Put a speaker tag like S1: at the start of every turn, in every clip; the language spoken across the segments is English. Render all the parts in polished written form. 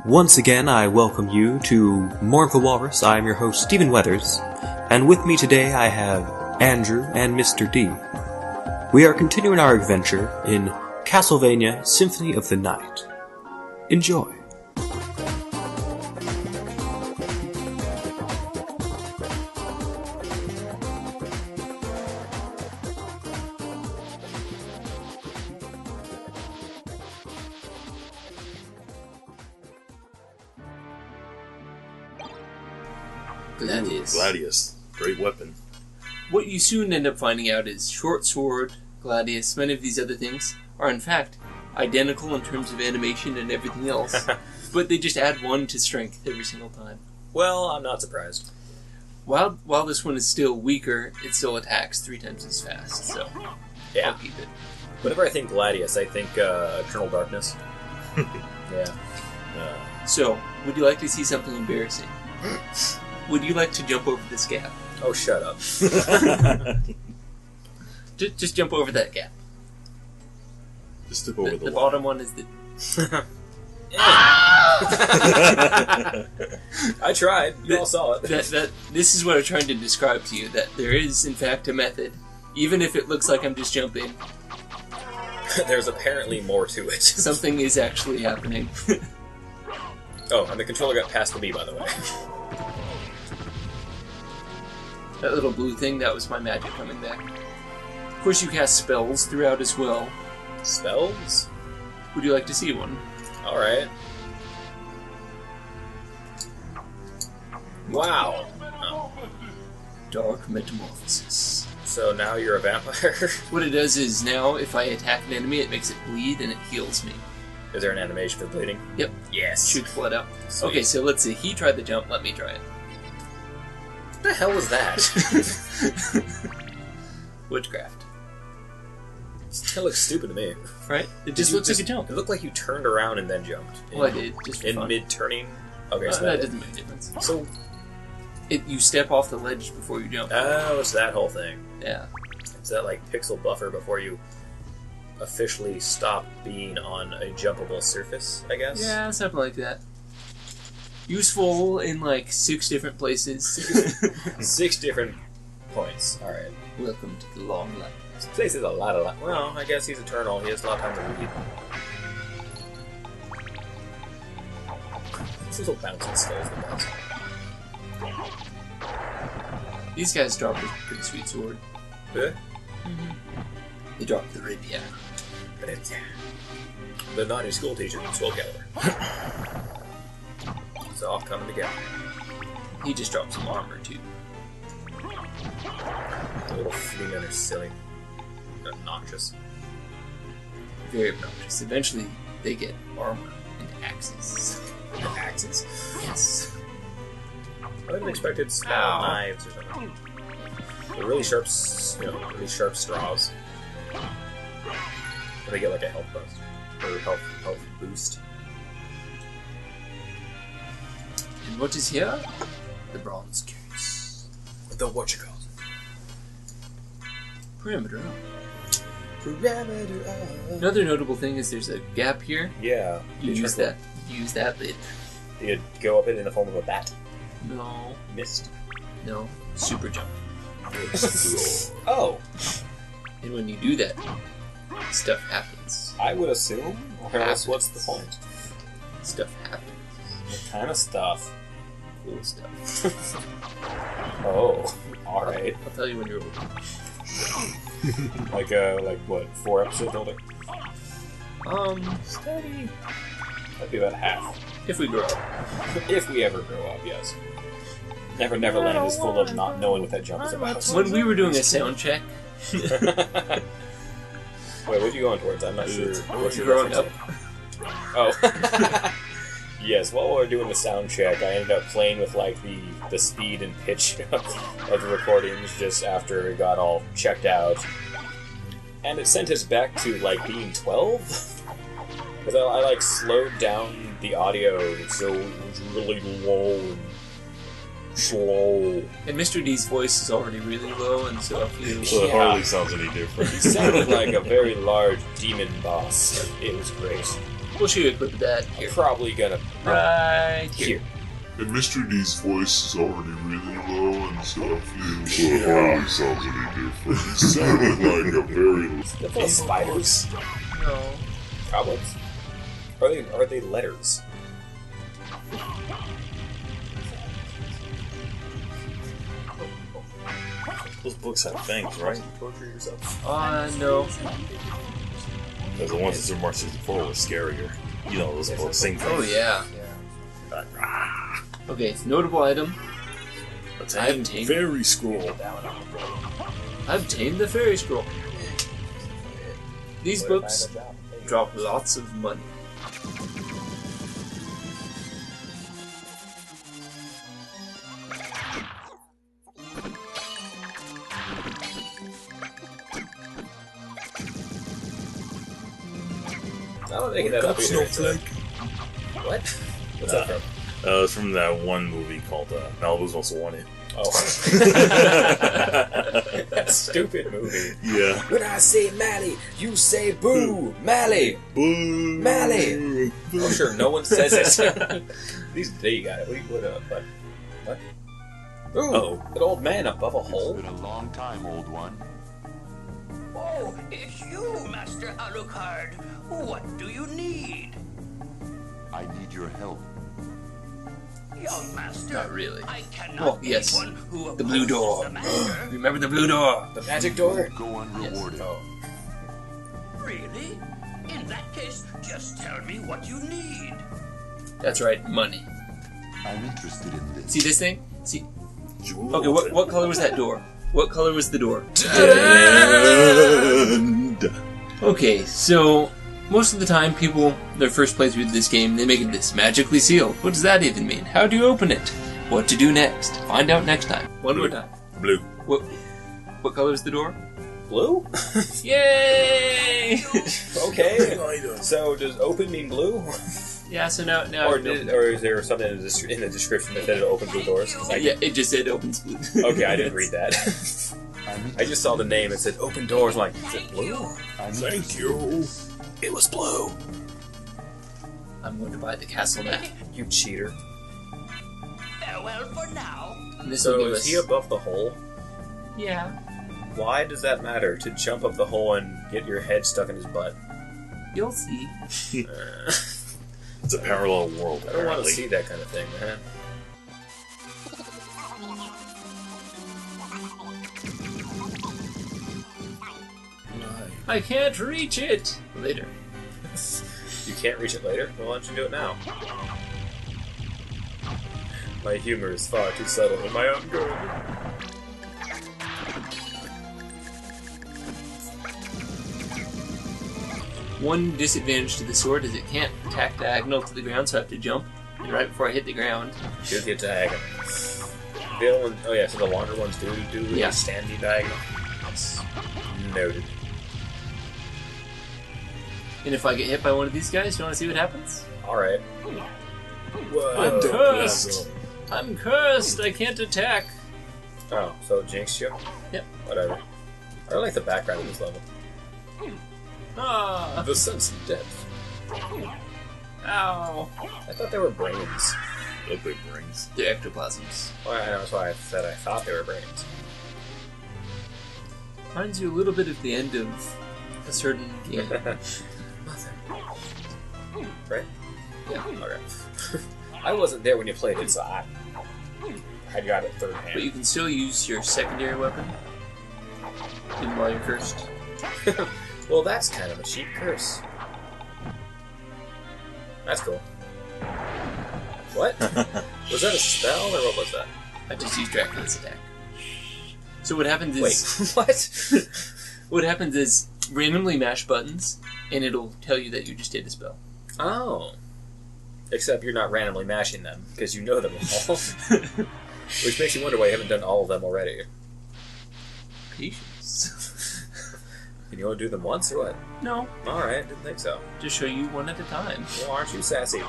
S1: Once again, I welcome you to MournfulWalrus. I am your host, Stephen Weathers, and with me today I have Andrew and Mr. D. We are continuing our adventure in Castlevania Symphony of the Night. Enjoy.
S2: Gladius. Great weapon.
S3: What you soon end up finding out is Short Sword, Gladius, many of these other things are in fact identical in terms of animation and everything else, but they just add 1 to strength every single time.
S4: Well, I'm not surprised.
S3: While this one is still weaker, it still attacks 3 times as fast, so
S4: Yeah.
S3: I'll keep it.
S4: Whenever I think Gladius, I think Eternal Darkness. Yeah.
S3: So, would you like to see something embarrassing? Would you like to jump over this gap?
S4: Oh, shut up.
S3: Just jump over that gap.
S2: Just step over
S3: The
S2: the
S3: bottom one is the...
S4: I tried. You all saw it.
S3: This is what I'm trying to describe to you, that there is, in fact, a method. Even if it looks like I'm just jumping,
S4: There's apparently more to it.
S3: something is actually happening.
S4: Oh, and the controller got passed to me, by the way.
S3: That little blue thing, that was my magic coming back. Of course, you cast spells throughout as well.
S4: Spells?
S3: Would you like to see one?
S4: Alright. Wow. Oh.
S3: Dark Metamorphosis.
S4: So now you're a vampire?
S3: What it does is now, if I attack an enemy, it makes it bleed and it heals me.
S4: Is there an animation for bleeding?
S3: Yep.
S4: Yes.
S3: Shoots blood out.
S4: Sweet.
S3: Okay, so let's see. He tried the jump, let me try it.
S4: What the hell was that?
S3: Witchcraft.
S4: It looks stupid to me.
S3: Right? It just looks like a jump.
S4: It looked like you turned around and then jumped.
S3: Well, I did, just for
S4: In
S3: fun.
S4: mid-turning? Okay, so
S3: that doesn't make a difference.
S4: So,
S3: You step off the ledge before you jump.
S4: oh, it's that whole thing.
S3: Yeah.
S4: It's that, like, pixel buffer before you officially stop being on a jumpable surface, I guess?
S3: Yeah, something like that. Useful in, 6 different places.
S4: 6 different points. Alright.
S3: Welcome to the long life.
S4: This place is a lot. Well, I guess he's eternal. He has a lot of time to read. These little bouncing skulls are bouncing.
S3: These guys drop a pretty sweet sword.
S4: Yeah?
S3: They drop the rapier.
S4: But it's... The naughty school teacher in Soul Calibur. It's all coming together.
S3: He just drops some armor, too.
S4: The little flea men are silly. Obnoxious.
S3: Very obnoxious. Eventually, they get armor and axes.
S4: Axes?
S3: Yes.
S4: I would have expected small knives or something. They're really sharp, really sharp straws. Or they get like a health boost. Or health boost.
S3: And what is here? The bronze case.
S4: The whatchamacallit?
S3: Perimeter.
S4: Parameter.
S3: Another notable thing is there's a gap here.
S4: Yeah.
S3: You use that lid.
S4: You go up it in the form of a bat.
S3: No.
S4: Mist.
S3: No. Super jump.
S4: Oh.
S3: And when you do that, stuff happens.
S4: I would assume. Or else what's the point?
S3: Stuff happens.
S4: What kind of stuff?
S3: Cool stuff.
S4: Oh. Alright.
S3: I'll tell you when you're older.
S4: Like what? 4 episodes older?
S3: Steady.
S4: That'd be about half.
S3: If we grow up.
S4: If we ever grow up, yes. Neverland is full of not knowing what that jump is about.
S3: When we were doing a sound check.
S4: Wait, what are you going towards? I'm not sure. What you're
S3: Growing up.
S4: referencing. Oh. Yes, while we were doing the sound check, I ended up playing with the speed and pitch of the recordings just after it got all checked out. And it sent us back to being 12. Because I slowed down the audio so it was really low and slow.
S3: And Mr. D's voice is already really low, and so if you...
S2: So it hardly sounds any different.
S4: He sounded like a very large demon boss. It was great.
S3: We'll show you a clip of that
S4: I'm
S3: here.
S4: probably gonna
S3: Right here.
S5: And Mr. D's voice is already really low and stuff. It hardly sounds any different. It sounded like a very...
S4: They're full of spiders.
S3: No.
S4: Cobwebs? Are they letters?
S2: Those books have fangs, right?
S4: Torture yourself.
S3: No.
S2: Because the ones in Super Mario 64 were scarier. You know, those books sing
S3: Oh,
S2: things.
S3: yeah. Okay, notable item. I
S2: Obtain
S3: obtained-
S2: Fairy Scroll.
S3: I obtained the fairy scroll. These books drop lots of money.
S4: I don't think that up either.
S2: Snowflake.
S4: What? What's that from?
S2: It's from that one movie called Malibu's Most Wanted.
S4: Oh. That stupid movie.
S2: Yeah.
S4: When I say Mally, you say boo! Mally!
S2: Boo!
S4: Mally! Oh, sure, no one says it. There you got it. What? Ooh,
S2: Uh-oh.
S4: an old man above a hole?
S6: It's been a long time, old one.
S7: Oh, it's you, Master Alucard. What do you need?
S6: I need your help.
S7: Young Master,
S3: Not really.
S7: I cannot
S3: Well,
S7: be
S3: yes.
S7: one who
S3: The blue
S7: opposes
S3: door.
S7: the Master.
S3: Remember the blue door?
S4: The magic door?
S6: Go unrewarded.
S4: Oh.
S7: Really? In that case, just tell me what you need.
S3: That's right, money.
S6: I'm interested in this.
S3: See this thing? See?
S2: Jewel.
S3: Okay, what color was that door? What color was the door?
S2: And...
S3: Okay, so most of the time, people, their first playthrough of this game, they make it this magically sealed. What does that even mean? How do you open it? What to do next? Find out next time. One more time.
S2: Blue.
S3: What color is the door?
S4: Blue?
S3: Yay!
S4: Okay. So does open mean blue?
S3: Yeah, so now
S4: Or is there something in the description that said it opened blue doors? 'Cause
S3: yeah, it just said opens blue.
S4: Okay, I didn't read that. I just saw the name. It said open doors. I'm like, is it blue?
S2: Thank you.
S4: It was blue.
S3: I'm going to buy the Castlevaina.
S4: You cheater.
S7: Farewell for now.
S3: And this will
S4: So
S3: give
S4: is
S3: us...
S4: he above the hole?
S3: Yeah.
S4: Why does that matter? To jump up the hole and get your head stuck in his butt?
S3: You'll see.
S2: It's a parallel world,
S4: I don't want to
S2: apparently.
S4: see that kind of thing, man.
S3: I can't reach it! Later.
S4: You can't reach it later? Well, why don't you do it now? My humor is far too subtle for my own good.
S3: One disadvantage to the sword is it can't attack diagonal to the ground, so I have to jump. And right before I hit the ground,
S4: Should get diagonal. The other one, oh yeah, so the longer ones do
S3: Yeah.
S4: standing diagonal. Noted.
S3: and if I get hit by one of these guys, do you want to see what happens?
S4: Alright. Whoa.
S3: I'm cursed! I'm cursed! I can't attack!
S4: Oh, so it jinxed you?
S3: Yep.
S4: Whatever. I don't like the background of this level.
S3: Ah!
S4: The sense of depth.
S3: Ow!
S4: I thought they were brains.
S2: What big brains.
S3: They're ectoplasms.
S4: Well, I know, that's why I said I thought they were brains.
S3: Reminds you a little bit of the end of a certain game.
S4: Right?
S3: Yeah.
S4: Okay. I wasn't there when you played it, so I got it third
S3: But
S4: hand.
S3: you can still use your secondary weapon, even while you're cursed.
S4: Well, that's kind of a cheap curse. That's cool. What? Was that a spell, or what was that?
S3: I just used Dracula's attack. So what happens is...
S4: Wait, what?
S3: What happens is, randomly mash buttons, and it'll tell you that you just did a spell.
S4: Oh. Except you're not randomly mashing them, because you know them all. Which makes you wonder why you haven't done all of them already.
S3: Patience.
S4: Can you only do them once, or what?
S3: No,
S4: Alright, didn't think so.
S3: just show you one at a time.
S4: Well, aren't you sassy?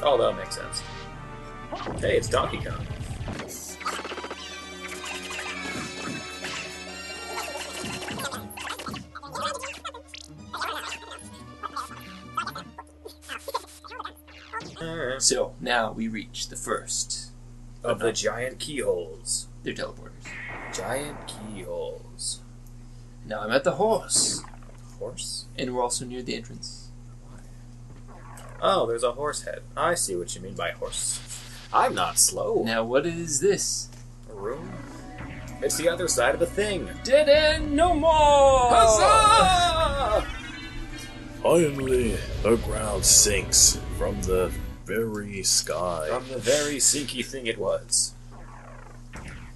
S4: Oh, that'll make sense. Hey, it's Donkey Kong. Alright.
S3: So, now we reach the first.
S4: Of the giant keyholes.
S3: They're teleporters.
S4: Giant keyholes.
S3: Now I'm at the horse.
S4: Horse?
S3: And we're also near the entrance.
S4: Oh, there's a horse head. I see what you mean by horse. I'm not slow.
S3: Now what is this?
S4: A room? It's the other side of the thing.
S3: Dead end no more!
S4: Huzzah!
S2: Finally, the ground sinks from the very sky.
S4: From the very sinky thing it was.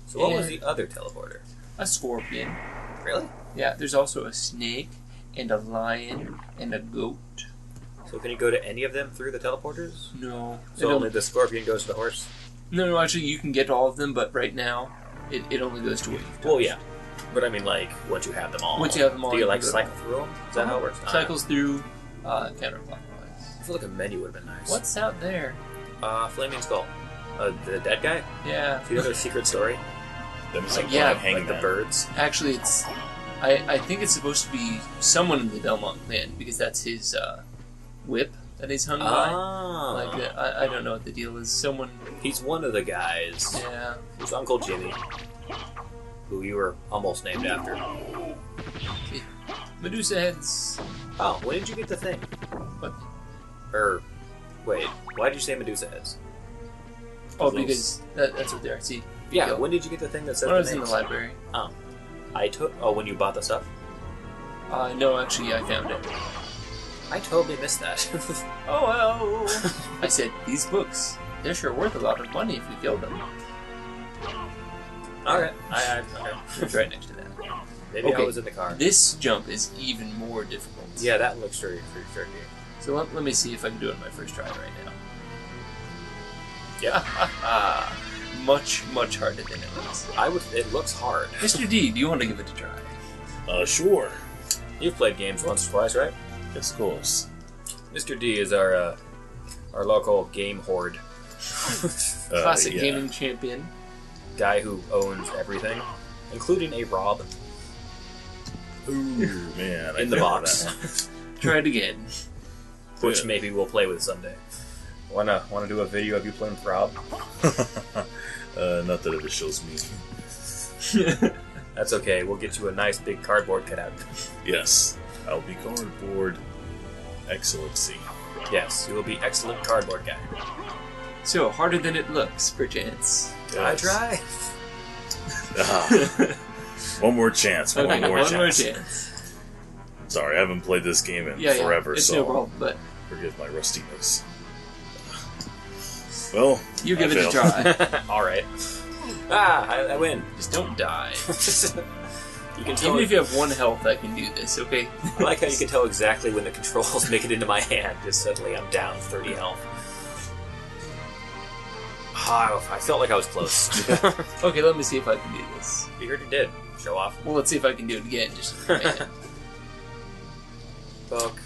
S4: So what was the other teleporter?
S3: A scorpion.
S4: Really?
S3: Yeah, there's also a snake, and a lion, and a goat.
S4: So can you go to any of them through the teleporters?
S3: No.
S4: So only the scorpion goes to the horse?
S3: No, actually you can get all of them, but right now, it only goes to what you've done.
S4: Well, yeah. But I mean, like, once you have them all.
S3: Once you have them all,
S4: do you,
S3: you
S4: like,
S3: can go
S4: cycle through them? Is that how it works?
S3: Cycles through counterclockwise.
S4: I feel like a menu would have been nice.
S3: What's out there?
S4: Flaming Skull. The dead guy?
S3: Yeah.
S4: Do you know their secret story?
S2: Them
S3: Yeah,
S2: hanging
S4: Like the birds?
S3: Actually, it's... I think it's supposed to be someone in the Belmont clan, because that's his whip that he's hung by.
S4: Ah.
S3: Like, I don't know what the deal is. Someone...
S4: He's one of the guys.
S3: Yeah.
S4: His Uncle Jimmy. Who you were almost named after.
S3: Medusa heads.
S4: Oh, when did you get the thing?
S3: What?
S4: Wait, why did you say Medusa heads?
S3: Oh, because that's what they are. See?
S4: Yeah,
S3: Go.
S4: when did you get the thing that said
S3: When I
S4: the
S3: was in the
S4: names?
S3: library.
S4: When you bought the stuff?
S3: No, actually, I found it.
S4: I totally missed that.
S3: Oh, well. I said, these books, they're sure worth a lot of money if we kill them.
S4: Alright, okay.
S3: It's right next to that.
S4: Maybe I
S3: Okay.
S4: was in the car.
S3: This jump is even more difficult.
S4: Yeah, that looks pretty tricky.
S3: So let me see if I can do it on my first try right now.
S4: Yeah.
S3: Much, much harder than it looks.
S4: It looks hard.
S3: Mr. D, do you want to give it a try?
S2: Sure.
S4: You've played games once or twice, right?
S2: Yes, of course.
S4: Mr. D is our local game horde.
S3: Classic
S2: yeah.
S3: gaming champion.
S4: Guy who owns everything, including a Rob
S2: Ooh, man. I
S4: in the
S2: didn't know
S4: box,
S2: that.
S3: Try it again.
S4: which
S2: Yeah.
S4: maybe we'll play with someday. Wanna do a video of you playing with Rob?
S2: Not that it shows me.
S4: That's okay. We'll get you a nice big cardboard cutout.
S2: Yes, I'll be cardboard excellency.
S4: Yes, you will be excellent cardboard guy.
S3: So, harder than it looks, perchance.
S4: Can I try?
S2: Ah, one more chance. One
S3: Okay,
S2: more
S3: one more
S2: chance.
S3: chance.
S2: Sorry, I haven't played this game in
S3: Yeah,
S2: forever,
S3: it's
S2: so
S3: no problem, but
S2: forgive my rustiness. Well,
S3: you give
S2: I
S3: it a
S2: failed.
S3: try.
S4: Alright. I win.
S3: Just don't die.
S4: You can tell.
S3: Even if you have 1 health, I can do this, okay?
S4: I like how you can tell exactly when the controls make it into my hand. Just suddenly I'm down 30 health. I felt like I was close.
S3: Okay, let me see if I can do this.
S4: You heard you did. Show off.
S3: Well, let's see if I can do it again, just for a minute.
S4: Book.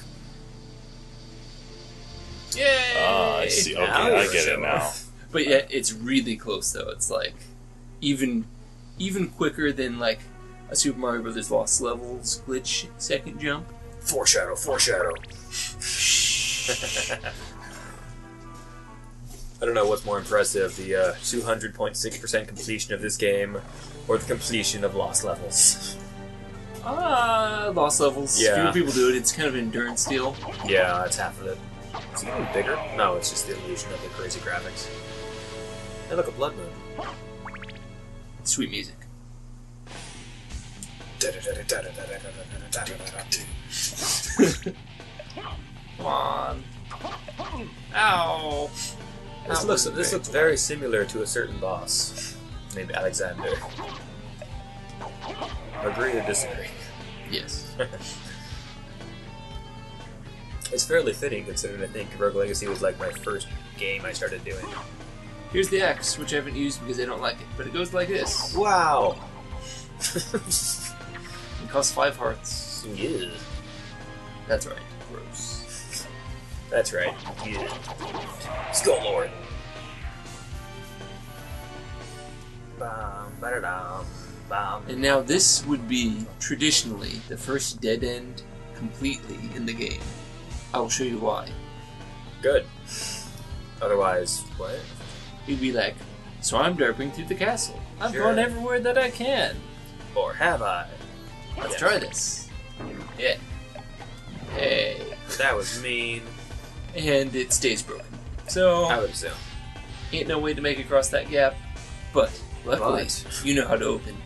S3: Yay!
S2: Ah, I see. Okay,
S4: Now
S2: I
S4: you're
S2: get it
S4: showing
S2: now.
S4: off.
S3: But yeah, it's really close though. It's like even quicker than like a Super Mario Brothers Lost Levels glitch second jump.
S4: Foreshadow. I don't know what's more impressive, the 200.6% completion of this game, or the completion of Lost Levels.
S3: Lost Levels.
S4: Yeah.
S3: Fewer people do it. It's kind of an endurance deal.
S4: Yeah, that's half of it. Is it getting bigger? No, it's just the illusion of the crazy graphics. Hey, look, a blood moon.
S3: Sweet music. Come on. Ow.
S4: This looks very similar to a certain boss named Alexander. Agree or disagree?
S3: Yes.
S4: It's fairly fitting considering I think Rogue Legacy was like my first game I started doing.
S3: Here's the X, which I haven't used because I don't like it, but it goes like this.
S4: Wow!
S3: It costs 5 hearts.
S4: Yeah.
S3: That's right. Gross.
S4: That's right. Yeah. Skull Lord. Bum, ba-da-dum, bum.
S3: And now this would be, traditionally, the first dead end completely in the game. I will show you why.
S4: Good. Otherwise, what?
S3: You'd be like, so I'm derping through the castle. I've
S4: Sure.
S3: gone everywhere that I can.
S4: Or have I?
S3: Let's
S4: Yes.
S3: try this. Yeah. Hey.
S4: That was mean.
S3: And it stays broken. So,
S4: I would assume.
S3: ain't no way to make it across that gap. But, luckily,
S4: But.
S3: you know how to open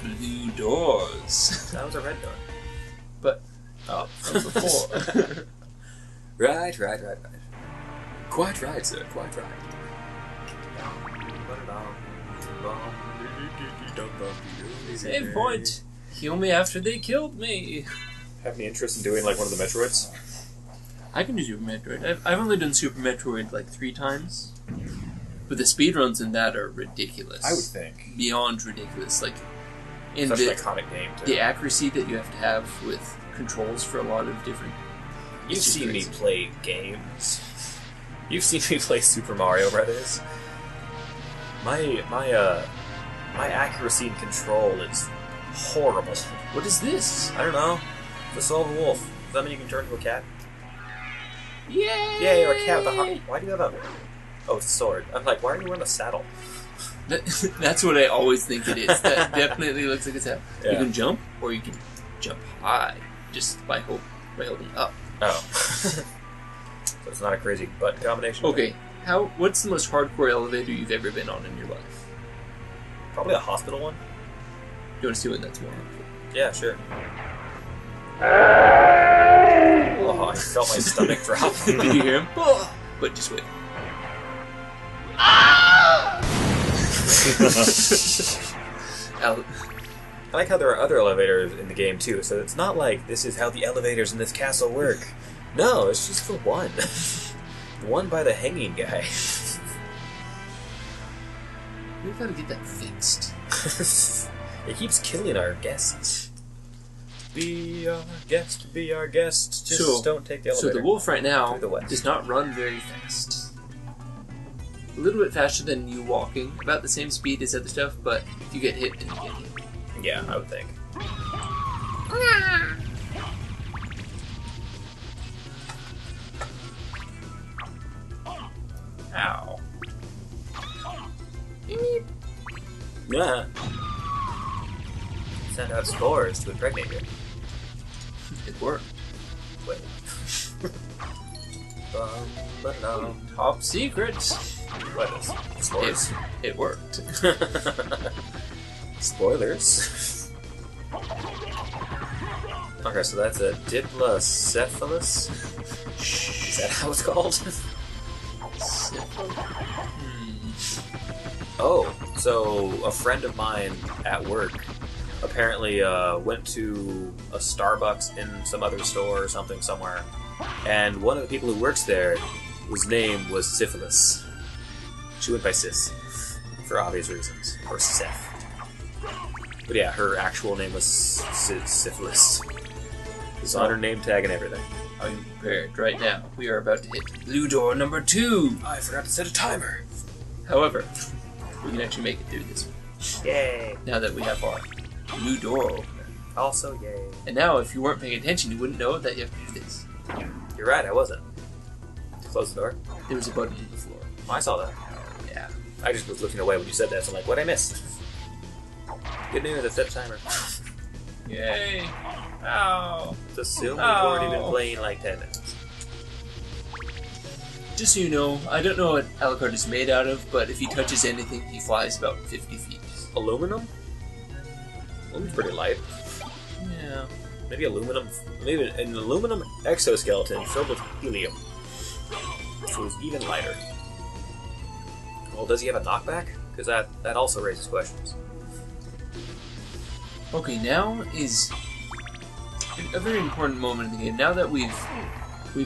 S3: blue doors.
S4: That was a red door.
S3: But,
S4: Oh.
S3: from before.
S4: Right. Quite right, sir. Quite right.
S3: Save point. Heal me after they killed me.
S4: Have any interest in doing like one of the Metroids?
S3: I can do Super Metroid. I've only done Super Metroid like 3 times. But the speedruns in that are ridiculous.
S4: I would think.
S3: Beyond ridiculous. Like, in
S4: Such
S3: the,
S4: an iconic game, too.
S3: the accuracy that you have to have with controls for a lot of different...
S4: You've
S3: it's just
S4: seen me
S3: crazy.
S4: play games. You've seen me play Super Mario Brothers. My accuracy and control is horrible.
S3: What is this?
S4: I don't know. The soul of a wolf. Does that mean you can turn into a cat?
S3: Yay!
S4: Yeah, you're a cat with a heart. Why do you have a... Oh, it's a sword. I'm like, why are you wearing a saddle?
S3: That's what I always think it is. That definitely looks like it's a...
S4: Yeah.
S3: You can jump, or you can jump high, just by holding up.
S4: Oh. So it's not a crazy button combination?
S3: Okay, what's the most hardcore elevator you've ever been on in your life?
S4: Probably a hospital one?
S3: You want to see what that's more hardcore?
S4: Yeah, sure. Oh, I felt my stomach drop.
S3: Did you hear him? But just wait. Al-
S4: I like how there are other elevators in the game, too, so it's not like this is how the elevators in this castle work. No, it's just the one. The one by the hanging guy.
S3: We've got to get that fixed.
S4: It keeps killing our guests. Be our guest, be our guest. Just
S3: So-
S4: don't take the
S3: So
S4: elevator.
S3: the wolf right now
S4: Through the west.
S3: does not run very fast. A little bit faster than you walking, about the same speed as other stuff, but if you get hit, then you get hit.
S4: Yeah, I would think. Ow. Yeah. Send out spores to impregnate you.
S3: It worked.
S4: Wait.
S3: Top secret.
S4: What is spores?
S3: It worked.
S4: Spoilers. Okay, so that's a diplocephalus. Is that how it's called? Oh, so a friend of mine at work apparently went to a Starbucks in some other store or something somewhere, and one of the people who works there, whose name was Syphilis. She went by Sis, for obvious reasons, or Seth. But yeah, her actual name was Syphilis. It's on her name tag and everything.
S3: Are you prepared? Right now, we are about to hit blue door number 2.
S4: I forgot to set a timer.
S3: However, we can actually make it through this one.
S4: Yay.
S3: Now that we have our blue door opener.
S4: Also, yay.
S3: And now, if you weren't paying attention, you wouldn't know that you have to do this.
S4: You're right, I wasn't. Close the door.
S3: There was a button on the floor.
S4: I saw that.
S3: Yeah.
S4: I just was looking away when you said that, so I'm like, what'd I miss? Good news, I set a timer.
S3: Yay! Ow!
S4: It's assumed we've already been playing like 10 minutes.
S3: Just so you know, I don't know what Alucard is made out of, but if he touches anything, he flies about 50 feet.
S4: Aluminum? Aluminum's pretty light.
S3: Yeah.
S4: Maybe an aluminum exoskeleton filled with helium. So it's even lighter. Well, does he have a knockback? Because that also raises questions.
S3: Okay, now is a very important moment in the game. Now that we've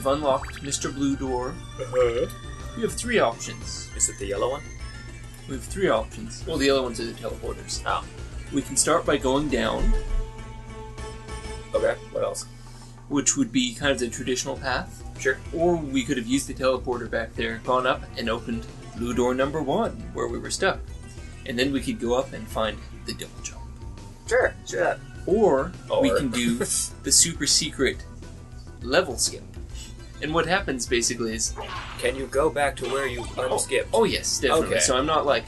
S3: unlocked Mr. Blue Door, we have 3 options.
S4: Is it the yellow one?
S3: We have 3 options. Well, the yellow ones are the teleporters.
S4: Oh.
S3: We can start by going down,
S4: Okay, what else?
S3: which would be kind of the traditional path.
S4: Sure.
S3: Or we could have used the teleporter back there, gone up, and opened blue door number 1, where we were stuck. And then we could go up and find the double jump.
S4: Sure that.
S3: Or we
S4: Or.
S3: can do the super secret level skip, And what happens basically is...
S4: Can you go back to where you unskipped?
S3: Oh yes, definitely.
S4: Okay.
S3: So I'm not like...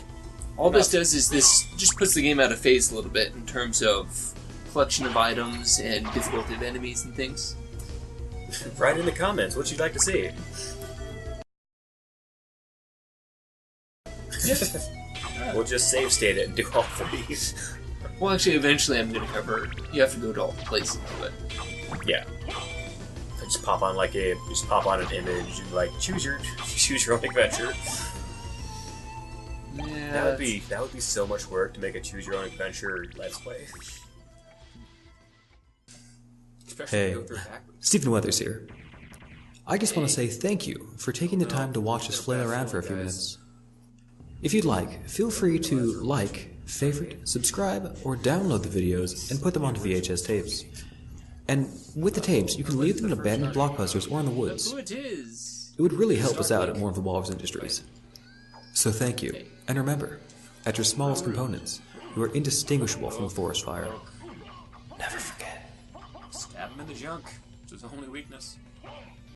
S3: All this does is this just puts the game out of phase a little bit in terms of collection of items and difficulty of enemies and things.
S4: Write in the comments what you'd like to see. We'll just save state it and do all three.
S3: Well, actually, eventually I'm going to cover... You have to go to all the places, but...
S4: Yeah. Just pop on an image and like choose your own adventure.
S3: Yeah,
S4: That would be so much work to make a choose your own adventure let's play.
S1: Hey, Stephen Weathers here. I just want to say thank you for taking the time to watch us flail around for a few minutes. If you'd like, feel free to like, favorite, subscribe, or download the videos and put them onto VHS tapes. And with the tapes, you can leave them in abandoned blockbusters or in the woods. It would really help us out at MournfulWalrus Industries. So thank you, and remember, at your smallest components, you are indistinguishable from a forest fire. Never forget.
S8: Stab him in the junk. It's his only weakness.